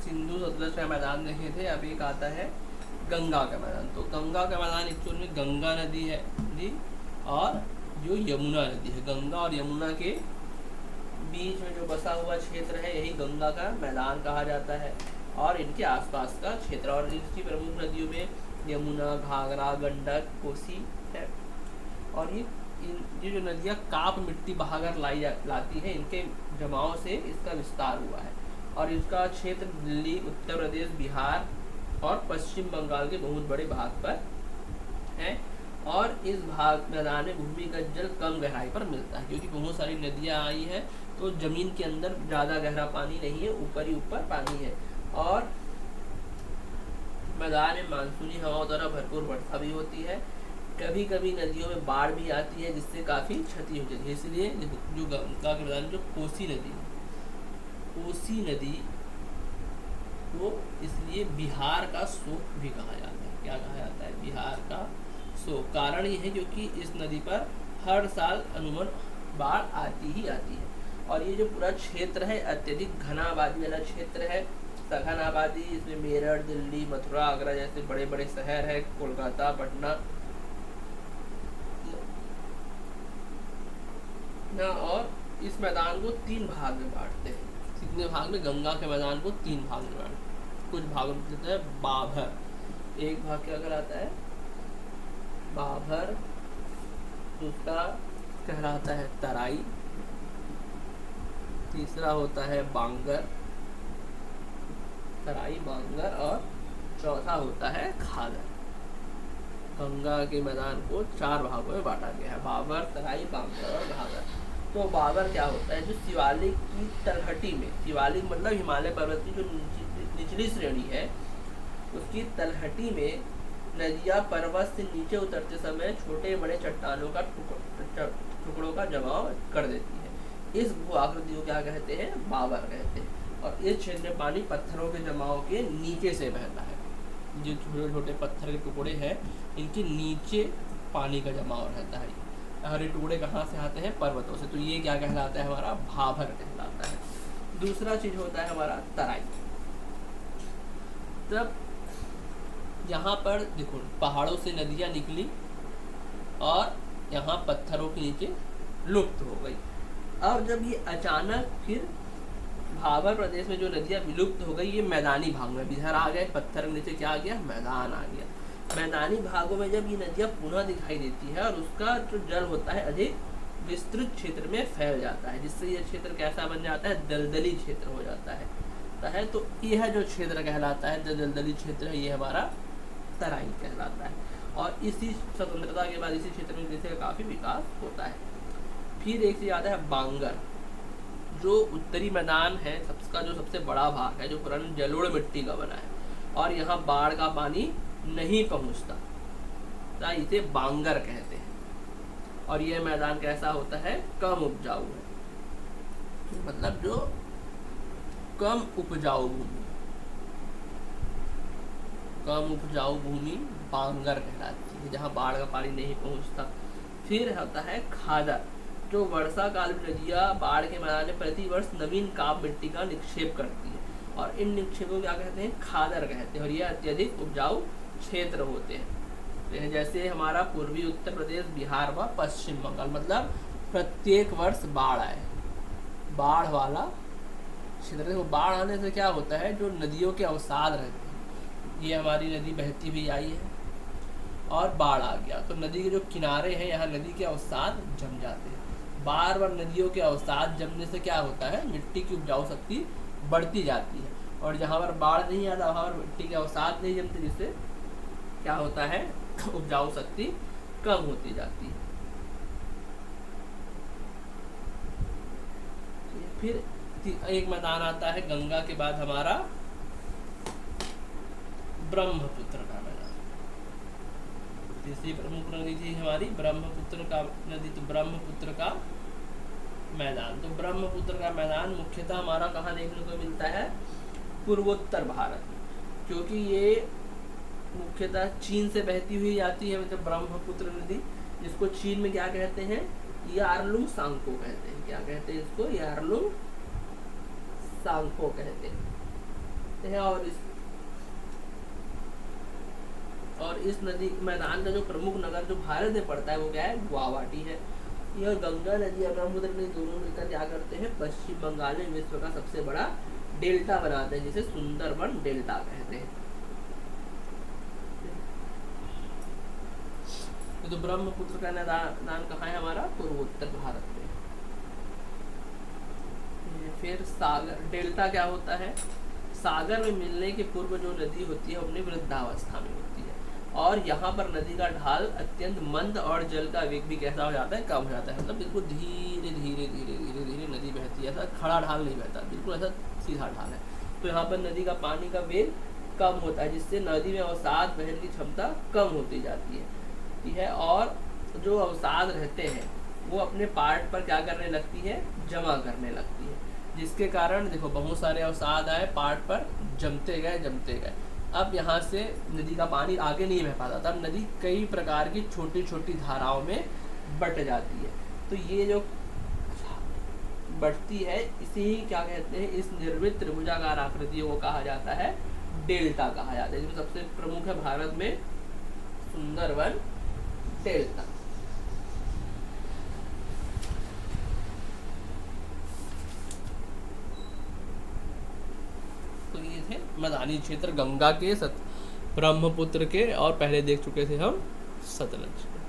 सिंधु सतलज का मैदान देखे थे, अब एक आता है गंगा का मैदान। तो गंगा का मैदान एक्चुअल में गंगा नदी है जी, और जो यमुना नदी है, गंगा और यमुना के बीच में जो बसा हुआ क्षेत्र है यही गंगा का मैदान कहा जाता है, और इनके आसपास का क्षेत्र। और इसकी प्रमुख नदियों में यमुना, घाघरा, गंडक, कोसी है। और ये जो नदियाँ काप मिट्टी बहाकर लाती हैं, इनके जमाव से इसका विस्तार हुआ है। और इसका क्षेत्र दिल्ली, उत्तर प्रदेश, बिहार और पश्चिम बंगाल के बहुत बड़े भाग पर है। और इस भाग मैदान में भूमिगत जल कम गहराई पर मिलता है, क्योंकि बहुत सारी नदियाँ आई हैं तो जमीन के अंदर ज़्यादा गहरा पानी नहीं है, ऊपर ही ऊपर पानी है। और मैदान में मानसूनी हवाओं द्वारा भरपूर वर्षा भी होती है। कभी कभी नदियों में बाढ़ भी आती है, जिससे काफ़ी क्षति हो जाती है। इसलिए जो गंगा के मैदान, जो कोसी नदी है, कोसी नदी को इसलिए बिहार का शोक भी कहा जाता है। क्या कहा जाता है? बिहार का शोक। कारण ये है क्योंकि इस नदी पर हर साल अमूमन बाढ़ आती ही आती है। और ये जो पूरा क्षेत्र है अत्यधिक घना आबादी वाला क्षेत्र है, सघन आबादी। इसमें मेरठ, दिल्ली, मथुरा, आगरा जैसे बड़े बड़े शहर है, कोलकाता, पटना ना। और इस मैदान को 3 भाग में बांटते हैं। कितने भाग में? गंगा के मैदान को 3 भाग में बांटते हैं। कुछ भागों में देता है बाभर। एक भाग क्या कहलाता है? बाभर। दूसरा कहलाता है तराई। तीसरा होता है बांगर, तराई, बांगर। और चौथा होता है खादर। गंगा के मैदान को 4 भागों में बांटा गया है, बाबर, तराई, बांगर और घाघर। तो बाबर क्या होता है? जो शिवालिक की तलहटी में, शिवालिक मतलब हिमालय पर्वत की जो निचली श्रेणी है, उसकी तलहटी में नदियाँ पर्वत से नीचे उतरते समय छोटे बड़े चट्टानों का टुकड़ों का जमाव कर देती है। इस भू आकृति को क्या कहते हैं? बाबर कहते हैं। और इस क्षेत्र में पानी पत्थरों के जमाव के नीचे से बहता है। जो छोटे छोटे पत्थर के टुकड़े हैं, इनके नीचे पानी का जमाव रहता है। हरे टुकड़े कहाँ से आते हैं? पर्वतों से। तो ये क्या कहलाता है? हमारा भाभर कहलाता है। दूसरा चीज होता है हमारा तराई। तब यहाँ पर देखो पहाड़ों से नदियाँ निकली और यहाँ पत्थरों के नीचे लुप्त हो गई। अब जब ये अचानक फिर भाबर प्रदेश में जो नदियाँ विलुप्त हो गई, ये मैदानी भाग में इधर आ गए, पत्थर के नीचे क्या आ गया? मैदान आ गया। मैदानी भागों में जब ये नदियाँ पुनः दिखाई देती है और उसका जो जल होता है अधिक विस्तृत क्षेत्र में फैल जाता है, जिससे ये क्षेत्र कैसा बन जाता है? दलदली क्षेत्र हो जाता है। तो यह जो क्षेत्र कहलाता है, जो दलदली क्षेत्र है, ये हमारा तराई कहलाता है। और इसी स्वतंत्रता के बाद इसी क्षेत्र में जैसे काफ़ी विकास होता है। फिर एक चीज़ आता है बांगर, जो उत्तरी मैदान है, सबका जो सबसे बड़ा भाग है, जो पुरानी जलोढ़ मिट्टी का बना है और यहाँ बाढ़ का पानी नहीं पहुँचता, इसे बांगर कहते हैं। और यह मैदान कैसा होता है? कम उपजाऊ है, मतलब जो कम उपजाऊ भूमि, कम उपजाऊ भूमि बांगर कहलाती है, जहाँ बाढ़ का पानी नहीं पहुँचता। फिर होता है खादर, जो वर्षा काल में नदियाँ बाढ़ के मैदान में प्रति वर्ष नवीन काप मिट्टी का निक्षेप करती है, और इन निक्षेपों को क्या कहते हैं? खादर कहते हैं। और ये अत्यधिक उपजाऊ क्षेत्र होते हैं, जैसे हमारा पूर्वी उत्तर प्रदेश, बिहार व पश्चिम बंगाल। मतलब प्रत्येक वर्ष बाढ़ आए, बाढ़ वाला क्षेत्र। देखो बाढ़ आने से क्या होता है? जो नदियों के अवसाद रहते हैं, ये हमारी नदी बहती हुई आई है और बाढ़ आ गया, तो नदी के जो किनारे हैं, यहाँ नदी के अवसाद जम जाते हैं। बार बार नदियों के अवसाद जमने से क्या होता है? मिट्टी की उपजाऊ शक्ति बढ़ती जाती है। और जहाँ पर बाढ़ नहीं आता वहाँ पर मिट्टी के अवसाद नहीं जमते, जिससे क्या होता है? उपजाऊ शक्ति कम होती जाती है। फिर एक मैदान आता है गंगा के बाद हमारा ब्रह्मपुत्र का मैदान। तीसरी प्रमुख नदी थी हमारी ब्रह्मपुत्र का नदी, तो ब्रह्मपुत्र का मैदान। तो ब्रह्मपुत्र का मैदान मुख्यतः हमारा कहाँ देखने को मिलता है? पूर्वोत्तर भारत, क्योंकि ये मुख्यतः चीन से बहती हुई आती है। मतलब ब्रह्मपुत्र नदी, जिसको चीन में क्या कहते हैं? यारलुंग सांगपो कहते हैं। क्या कहते हैं इसको? यारलुंग सांगपो कहते हैं। सकते हैं। और इस नदी मैदान का जो प्रमुख नगर जो भारत में पड़ता है वो क्या है, गुवाहाटी है। यह गंगा नदी और ब्रह्मपुत्र नदी दोनों मिलकर क्या करते हैं, पश्चिम बंगाल में विश्व का सबसे बड़ा डेल्टा बनाते हैं, जिसे सुंदरबन डेल्टा कहते हैं। तो ब्रह्मपुत्र का मैदान कहाँ है हमारा, पूर्वोत्तर भारत में। फिर सागर, डेल्टा क्या होता है, सागर में मिलने के पूर्व जो नदी होती है अपनी वृद्धावस्था में होती है, और यहाँ पर नदी का ढाल अत्यंत मंद और जल का वेग भी कैसा हो जाता है, कम हो जाता है। मतलब बिल्कुल धीरे धीरे धीरे धीरे धीरे नदी बहती है, ऐसा खड़ा ढाल नहीं बहता, बिल्कुल ऐसा सीधा ढाल है। तो यहाँ पर नदी का पानी का वेग कम होता है, जिससे नदी में अवसाद बहने की क्षमता कम होती जाती है, ठीक है। और जो अवसाद रहते हैं वो अपने पार्ट पर क्या करने लगती है, जमा करने लगती है, जिसके कारण देखो बहुत सारे अवसाद आए, पार्ट पर जमते गए। अब यहाँ से नदी का पानी आगे नहीं बह पाता, तब नदी कई प्रकार की छोटी छोटी धाराओं में बट जाती है। तो ये जो बढ़ती है इसे ही क्या कहते हैं, इस निर्मित त्रिभुजाकार आकृतियों को कहा जाता है डेल्टा कहा जाता है। जिसमें सबसे प्रमुख है भारत में सुंदरबन डेल्टा। तो ये थे मैदानी क्षेत्र गंगा के, ब्रह्मपुत्र के, और पहले देख चुके थे हम सतलज के।